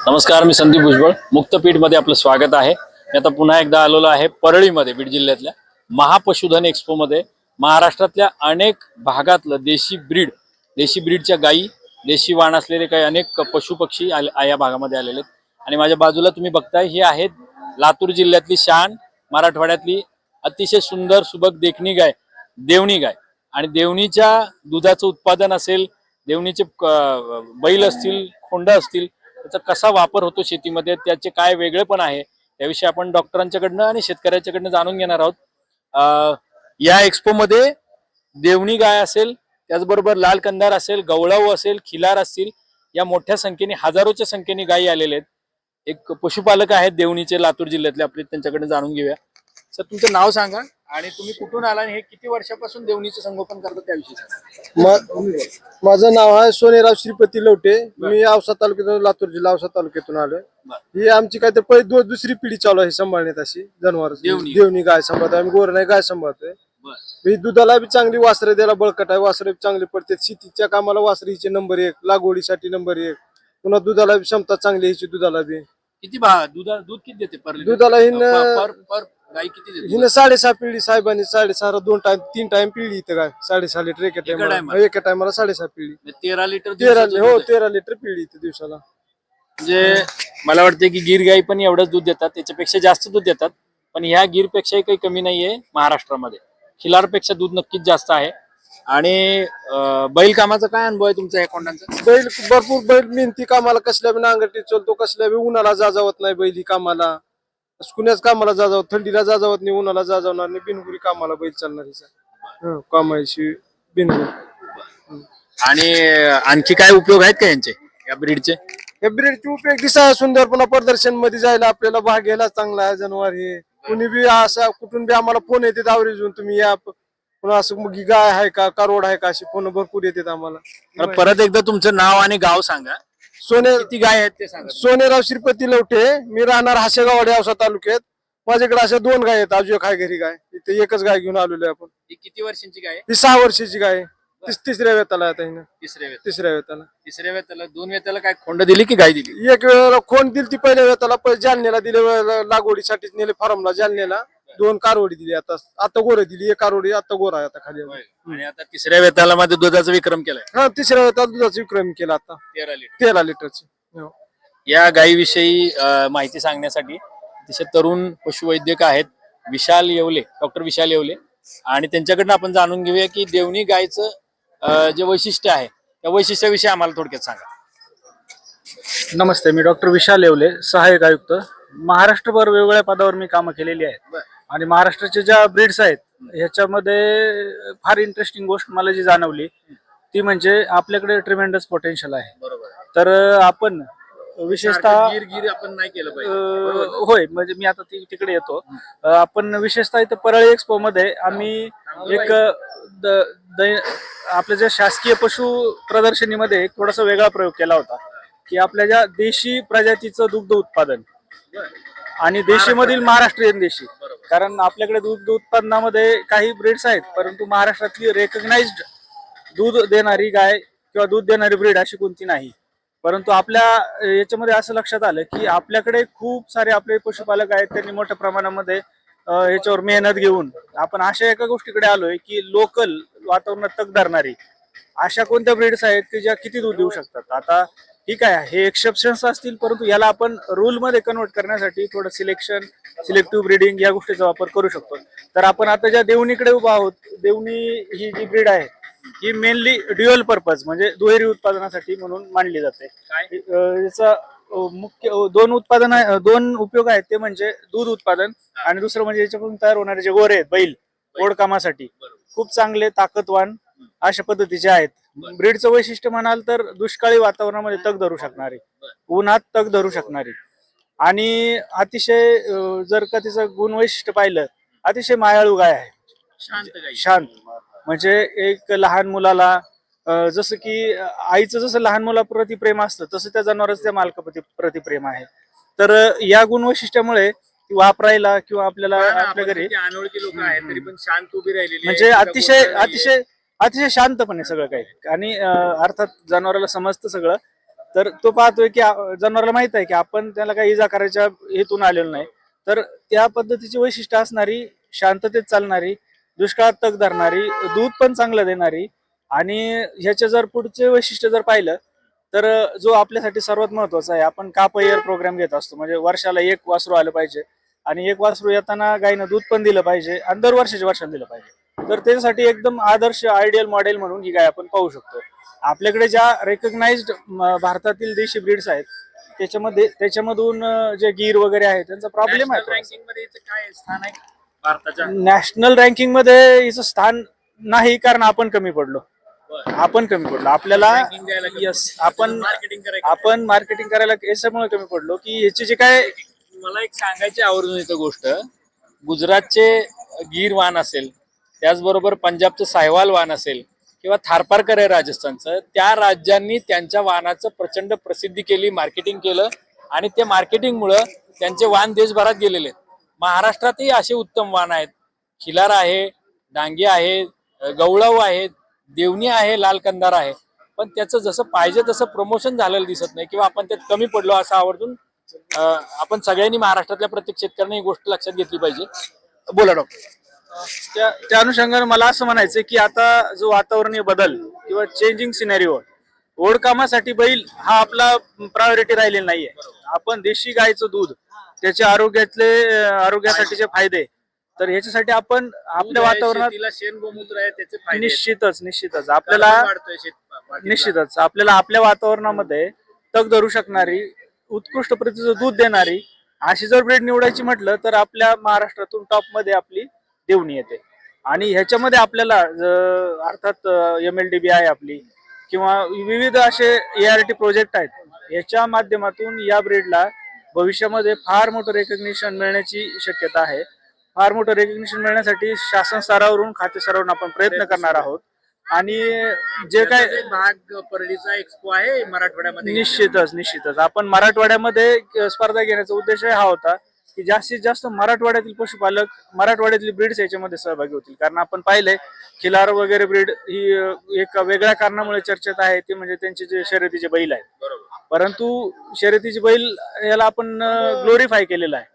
नमस्कार, मी संदीप भुजबळ. मुक्तपीठमध्ये आपलं स्वागत आहे. मी आता पुन्हा एकदा आलेलो आहे परळीमध्ये, बीड जिल्ह्यातल्या महापशुधन एक्सपोमध्ये. महाराष्ट्रातल्या अनेक भागातलं देशी ब्रीडच्या गायी, देशी वाण असलेले काही अनेक पशुपक्षी या भागामध्ये आलेले आहेत. आणि माझ्या बाजूला तुम्ही बघताय, ही आहेत लातूर जिल्ह्यातली शान, मराठवाड्यातली अतिशय सुंदर सुबक देखणी गाय, देवणी गाय. आणि देवणीच्या दुधाचं उत्पादन असेल, देवणीचे बैल असतील, खोंड असतील, त्याचा कसा वापर होतो शेतीमध्ये, त्याचे काय वेगळेपण आहे, त्याविषयी आपण डॉक्टरांच्याकडनं आणि शेतकऱ्याच्याकडनं जाणून घेणार आहोत. या एक्सपो मध्ये देवणी गाय असेल, त्याचबरोबर लाल कंदार असेल, गवळाऊ असेल, खिलार असतील, या मोठ्या संख्येने, हजारोच्या संख्येने गायी आलेले आहेत. एक पशुपालक आहेत देवणीचे, लातूर जिल्ह्यातले, आपले त्यांच्याकडनं जाणून घेऊया. सर, तुमचं नाव सांगा आणि तुम्ही कुठून आला आणि हे किती वर्षापासून देवणीचं संगोपन करता त्याविषयी सांगा. माझं नाव आहे सोनेराव श्रीपती लवटे. मी औसा तालुक्यातून, लातूर जिल्हा औसा तालुक्यातून आलोय. ही आमची काय तर दुसरी पिढी चालू आहे सांभाळण्यात, अशी जनावर देवणी गाय सांभाळतोय आम्ही. गोरणाई गाय सांभाळतोय. ही दुधाला बी चांगली, वासरे द्यायला बळकट आहे, वासरे चांगली पडते. शेतीच्या कामाला वासरीचे नंबर 1, लागवडीसाठी नंबर 1, पुन्हा दुधाला बी क्षमता चांगली ह्याची. दुधाला बी किती दूध किती देते पर लिटर? दुधाला पर गाय किती देते? हिनं 6.5 पिळली. साहेबांनी 6.5, 3 टाइम पिळली इथं गाय. 6.5 लिटर एका टायमाला 6.5 पिळली. 13 लिटर 13 लिटर पिळली इथं दिवसाला. म्हणजे मला वाटतं की गीर गाई पण एवढंच दूध देतात, त्याच्यापेक्षा जास्त दूध देतात. पण ह्या गिर पेक्षाही काही कमी नाहीये महाराष्ट्रामध्ये. खिलारपेक्षा दूध नक्कीच जास्त आहे. आणि बैल कामाचा काय अनुभव आहे तुमचा या कोंडांचा? बैल भरपूर, बैल मेहनती कामाला, कसल्या बी नांगरटी चलतो, कसल्या बी उन्हाला जाजावत नाही बैल ही कामाला. कुण्याच कामाला जाजावत, थंडीला जाजावत नाही, उन्हाला जाजावणार नाही. बिनगुरी कामाला बैल चालणार कामाशी बिनगुरी. आणि आणखी काय उपयोग आहेत का यांचे, या ब्रीडचे? या ब्रीडचे उपयोग दिसा सुंदर, पुन्हा प्रदर्शन मध्ये जायला आपल्याला भाग घ्यायला चांगला आहे जनावर हे. कुणी बी असा कुठून बी आम्हाला फोन येतात आवरेजून, तुम्ही या. पुन्हा असं मग गाय आहे का, कारोड आहे का, अशी फोन भरपूर येतात आम्हाला. परत एकदा तुमचं नाव आणि गाव सांगा. किती गाय आहेत ते सांगा. सोनेराव श्रीपती लवटे. मी राहणार हासेगाववाडी, औसा तालुक्यात. माझ्याकडे अशा 2 गाय आहेत. अजून एक आहे घरी गाय. इथे एकच गाय घेऊन आलेलो आहे आपण. ही किती वर्षांची गाय? ही 6 वर्षाची गाय आहे. तिसऱ्या वेताला आता हिनं. तिसऱ्या वेताला 2 वेताला काय खोंड दिली की गाय दिली? एक वेळेला खोंड दिली ती पहिल्या वेताला, जालन्याला दिले, लागवडीसाठीच नेले फार्मला जालन्याला. 2 कारवडी दिली. आता गोरे दिली. 1 कारवडी आता गोरा आहे आता खाली. आणि आता तिसऱ्या वेताला मध्ये दुधाचा विक्रम केलाय. हा, तिसऱ्या वेताला दुधाचा विक्रम केला आता. 13 लिटरची. या गायीविषयी माहिती सांगण्यासाठी अतिशय तरुण पशुवैद्यक आहेत, डॉक्टर विशाल येवले. आणि त्यांच्याकडनं आपण जाणून घेऊया की देवणी गायचं जे वैशिष्ट्य आहे, त्या वैशिष्ट्याविषयी आम्हाला थोडक्यात सांगा. नमस्ते, मी डॉक्टर विशाल येवले, सहाय्यक आयुक्त. महाराष्ट्रभर वेगवेगळ्या पदावर मी कामं केलेली आहेत. आणि महाराष्ट्राच्या ज्या ब्रीड्स आहेत ह्याच्यामध्ये फार इंटरेस्टिंग गोष्ट मला जी जाणवली ती म्हणजे आपल्याकडे ट्रिमेंडस पोटेन्शियल आहे. तर आपण विशेषतः गिर आपण नाही केलं पाहिजे. होय, म्हणजे मी आता तिकडे येतो. आपण विशेषतः इथं परळी एक्सपो मध्ये आम्ही एक आपल्या ज्या शासकीय पशु प्रदर्शनीमध्ये एक थोडासा वेगळा प्रयोग केला होता की आपल्या ज्या देशी प्रजातीचं दुग्ध उत्पादन आणि देशीमधील महाराष्ट्रीयन देशी. कारण आपल्याकडे दूध उत्पादनामध्ये काही ब्रीड्स आहेत, परंतु महाराष्ट्रातली रेकग्नाइज्ड दूध देणारी गाय किंवा दूध देणारी ब्रीड अशी कोणती नाही. परंतु आपल्या याच्यामध्ये असं लक्षात आलं की आपल्याकडे खूप सारे आपले पशुपालक आहेत, त्यांनी मोठ्या प्रमाणामध्ये याच्यावर मेहनत घेऊन आपण अशा एका गोष्टीकडे आलोय की लोकल वातावरणात तग धरणारी अशा कोणत्या ब्रीड्स आहेत की ज्या किती दूध देऊ शकतात. आता ठीक आहे, हे एक्सेप्शन्स असतील, परंतु याला आपण रूल मध्ये कन्वर्ट करण्यासाठी थोडं सिलेक्टिव्ह ब्रीडिंग या गोष्टीचा वापर करू शकतो. तर आपण आता ज्या देवणीकडे उभा आहोत, देवणी ही जी ब्रीड आहे ही मेनली ड्युअल पर्पज म्हणजे दुहेरी उत्पादनासाठी म्हणून मानली जाते. याचा मुख्य 2 उपयोग आहेत, ते म्हणजे दूध उत्पादन आणि दुसरं म्हणजे याच्यापासून तयार होणारे जे गोरे आहेत बैल, गोड कामासाठी खूप चांगले, ताकदवान अशा पद्धतीचे आहेत. ब्रीडचं वैशिष्ट्य म्हणाल तर दुष्काळी वातावरणामध्ये तग धरू शकणारी, उन्हात तग धरू शकणारी आणि अतिशय जर का तिचं गुण वैशिष्ट्य पाहिलं, अतिशय मायाळू गाय आहे. शांत म्हणजे एक लहान मुलाला जसं की आईचं जसं लहान मुलाप्रती प्रेम असतं तसं त्या जनावरांचं त्या मालकाप्रती प्रेम आहे. तर या गुण वैशिष्ट्यामुळे वापरायला किंवा आपल्याला आपल्या घरी अनोळखी लोक आहेत तरी पण शांत उभी राहिलेली, म्हणजे अतिशय शांतपणे सगळं काही. आणि अर्थात जनावराला समजतं सगळं, तर तो पाहतोय की जनावराला माहित आहे की आपण त्याला काही इजा करायच्या हेतून आलेलो नाही. तर त्या पद्धतीची वैशिष्ट्य असणारी, शांततेत चालणारी, दुष्काळात तग धरणारी, दूध पण चांगलं देणारी आणि ह्याचे जर पुढचे वैशिष्ट्य जर पाहिलं तर जो आपल्यासाठी सर्वात महत्वाचा आहे, आपण काप इयर प्रोग्राम घेत असतो. म्हणजे वर्षाला एक वासरू आलं पाहिजे आणि एक वासरू येताना गायीनं दूध पण दिलं पाहिजे आणि दर वर्षाला दिलं पाहिजे. तर त्याच्यासाठी एकदम आदर्श आयडियल मॉडेल म्हणून ही गाय आपण पाहू शकतो. आपल्याकडे ज्या रेकग्नाइज्ड भारतातील देशी ब्रीड्स आहेत त्याच्यामधून जे गीर वगैरे आहे त्यांचा प्रॉब्लेम आहे. रँकिंग मध्ये हिचं काय स्थान आहे भारताच्या? नॅशनल रँकिंग मध्ये हिचं स्थान नाही, कारण आपण कमी पडलो. आपल्याला Ranking द्यायला कमी यस पडलो. आपण मार्केटिंग करायचं. आपण मार्केटिंग करायला याच्यामुळे कमी पडलो की ह्याची जे काय मला एक सांगायची आवर्जून इथं गोष्ट, गुजरातचे गीर वाण असेल, त्याचबरोबर पंजाबचं साहिवाल वाण असेल किंवा थारपारकर आहे राजस्थानचं, त्या राज्यांनी त्यांच्या वाहनाचं प्रचंड प्रसिद्धी केली, मार्केटिंग केलं आणि ते मार्केटिंगमुळं त्यांचे वाण देशभरात गेलेले आहेत. महाराष्ट्रातही असे उत्तम वाण आहेत. खिलार आहे, डांगी आहे, गवळाऊ आहे, देवणी आहे, लाल कंदार आहे, पण त्याचं जसं पाहिजे तसं प्रमोशन झालेलं दिसत नाही किंवा आपण त्यात कमी पडलो असं आवर्जून आपण सगळ्यांनी, महाराष्ट्रातल्या प्रत्येक शेतकऱ्यांनी ही गोष्ट लक्षात घेतली पाहिजे. बोला डॉक्टर. त्या अनुषंगाने मला असं म्हणायचं की आता जो वातावरणीय बदल किंवा चेंजिंग सिनेरिओ, ओढकामासाठी बैल हा आपला प्रायोरिटी राहिलेला नाहीये. आपण देशी गायचं दूध, त्याच्या आरोग्यासाठीचे फायदे, तर ह्याच्यासाठी आपण आपल्या वातावरणात शेण गोमूत्र आहे त्याचे फायदे निश्चितच आपल्याला वाढतोय शेत निश्चितच आपल्याला आपल्या वातावरणामध्ये तग धरू शकणारी, उत्कृष्ट प्रतीचं दूध देणारी अशी जर ब्रीड निवडायची म्हटलं तर आपल्या महाराष्ट्रातून टॉप मध्ये आपली देवणी येते. आणि ह्याच्यामध्ये आपल्याला अर्थात MLDB आहे आपली किंवा विविध असे ART प्रोजेक्ट आहेत. याच्या माध्यमातून या ब्रीडला भविष्यामध्ये फार मोठं रेकग्निशन मिळण्याची शक्यता आहे. फार मोठं रेकग्निशन मिळण्यासाठी शासन स्तरावरून, खाते स्तरावरून आपण प्रयत्न करणार आहोत. आणि जे काय भाग परळीचा एक्सपो आहे मराठवाड्यामध्ये, निश्चितच आपण मराठवाड्यामध्ये स्पर्धा घेण्याचा उद्देश हा होता की जास्तीत जास्त मराठवाड्यातील पशुपालक, मराठवाड्यातील ब्रीड्स याच्यामध्ये सहभागी होतील. कारण आपण पाहिलंय खिलार वगैरे ब्रीड ही एक वेगळ्या कारणामुळे चर्चेत आहे, ते म्हणजे त्यांचे जे शर्यतीचे बैल आहेत. परंतु शर्यतीचे बैल याला आपण ग्लोरीफाय केलेलं आहे.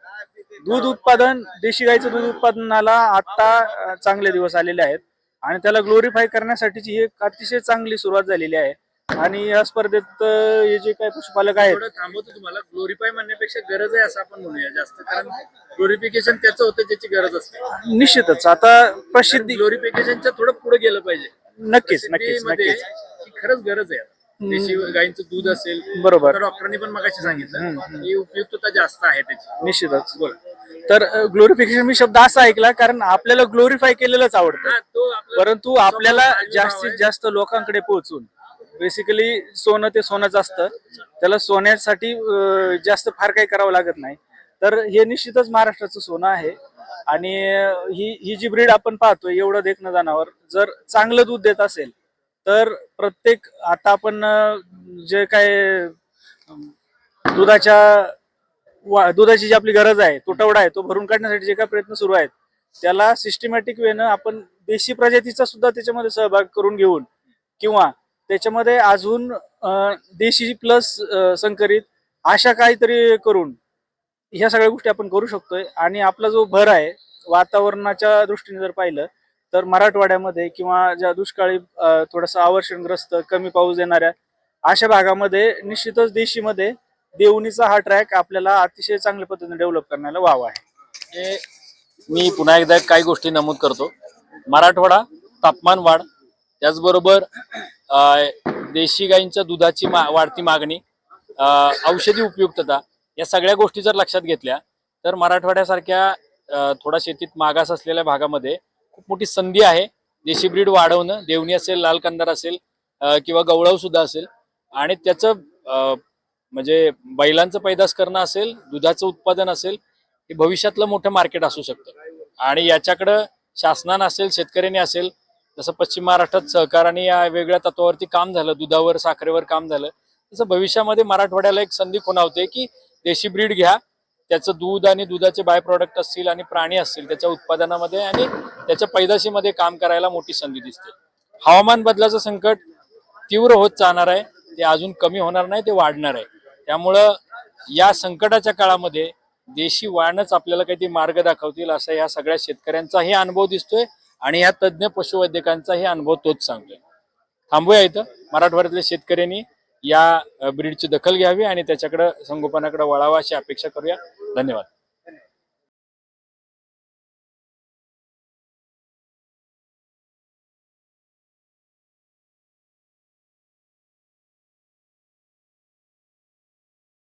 दूध उत्पादन, देशी गाईचं दूध उत्पादनाला आता चांगले दिवस आलेले आहेत आणि त्याला ग्लोरीफाय करण्यासाठीची ही एक अतिशय चांगली सुरुवात झालेली आहे. आणि या स्पर्धेत हे जे काही पशुपालक आहेत, थोडं थांबवतो तुम्हाला. ग्लोरीफाय म्हणण्यापेक्षा गरज आहे असं आपण म्हणूया जास्त, कारण ग्लोरिफिकेशन त्याचं होतं ज्याची गरज असते. निश्चितच आता प्रसिद्धी ग्लोरिफिकेशनच्या थोडं पुढे गेलं पाहिजे. नक्कीच प्रसिद्धीमध्ये ही खरंच गरज आहे. देशी गायींचं दूध असेल, बरोबर. तर डॉक्टरांनी पण मगाशी सांगितलं की उपयुक्तता जास्त आहे त्याची. निश्चितच. बोला. तर ग्लोरिफिकेशन मी शब्द असा ऐकला कारण आपल्याला ग्लोरीफाय केलेलंच आवडतं, हा, तो आपला परंतु आपल्याला समोर आहे. जास्तीत जास्त लोकांकडे पोहोचून, बेसिकली सोनं ते सोनंच असतं, त्याला सोन्यासाठी जास्त फार काही करावं लागत नाही. तर हे निश्चितच महाराष्ट्राचं सोनं आहे. आणि ही जी ब्रीड आपण पाहतोय, एवढं देखणं जनावर जर चांगलं दूध देत असेल तर प्रत्येक, आता आपण जे काय दुधाची जी आपली गरज आहे, तुटवडा आहे, तो भरून काढण्यासाठी जे काय प्रयत्न सुरू आहेत त्याला सिस्टमॅटिक वेनं आपण देशी प्रजातीचा सुद्धा त्याच्यामध्ये सहभाग करून घेऊन किंवा त्याच्यामध्ये अजून देशी प्लस संकरित अशा काहीतरी करून ह्या सगळ्या गोष्टी आपण करू शकतोय. आणि आपला जो भर आहे वातावरणाच्या दृष्टीने जर पाहिलं तर मराठवाड्यामध्ये किंवा ज्या दुष्काळी थोडासा अवर्षणग्रस्त, कमी पाऊस देणाऱ्या अशा भागामध्ये निश्चितच देशीमध्ये देवणीचा हा ट्रॅक आपल्याला अतिशय चांगल्या पद्धतीने डेव्हलप करण्याला वाव आहे. मी पुन्हा एकदा काही गोष्टी नमूद करतो. मराठवाडा, तापमान वाढ, त्याचबरोबर देशी गायींच्या दुधाची वाढती मागणी, औषधी उपयुक्तता, या सगळ्या गोष्टी जर लक्षात घेतल्या तर मराठवाड्यासारख्या थोडा शेतीत मागास असलेल्या भागामध्ये खूप मोठी संधी आहे. देशी ब्रीड वाढवणं, देवणी असेल, लाल कंदार असेल किंवा गवळाऊ सुद्धा असेल, आणि त्याचं म्हणजे बैलांचं पैदास करणं असेल, दुधाचं उत्पादन असेल, हे भविष्यातलं मोठं मार्केट असू शकतं. आणि याच्याकडं शासनानं असेल, शेतकऱ्यांनी असेल, जसं पश्चिम महाराष्ट्रात सहकाराने या वेगळ्या तत्वावरती काम झालं, दुधावर, साखरेवर काम झालं, तसं भविष्यामध्ये मराठवाड्याला एक संधी खुणावते की देशी ब्रीड घ्या, त्याचं दूध आणि दुधाचे बाय प्रॉडक्ट असतील आणि प्राणी असतील त्याच्या उत्पादनामध्ये आणि त्याच्या पैदाशीमध्ये काम करायला मोठी संधी दिसते. हवामान बदलाचं संकट तीव्र होत जाणार आहे, ते अजून कमी होणार नाही, ते वाढणार आहे. त्यामुळं या संकटाच्या काळामध्ये देशी वाहनच आपल्याला काही मार्ग दाखवतील असा या सगळ्या शेतकऱ्यांचाही अनुभव दिसतोय आणि या तज्ज्ञ पशुवैद्यकांचाही अनुभव तोच सांगतोय. थांबूया इथं. मराठवाड्यातल्या शेतकऱ्यांनी या ब्रीडची दखल घ्यावी आणि त्याच्याकडे संगोपनाकडे वळावा अशी अपेक्षा करूया. धन्यवाद.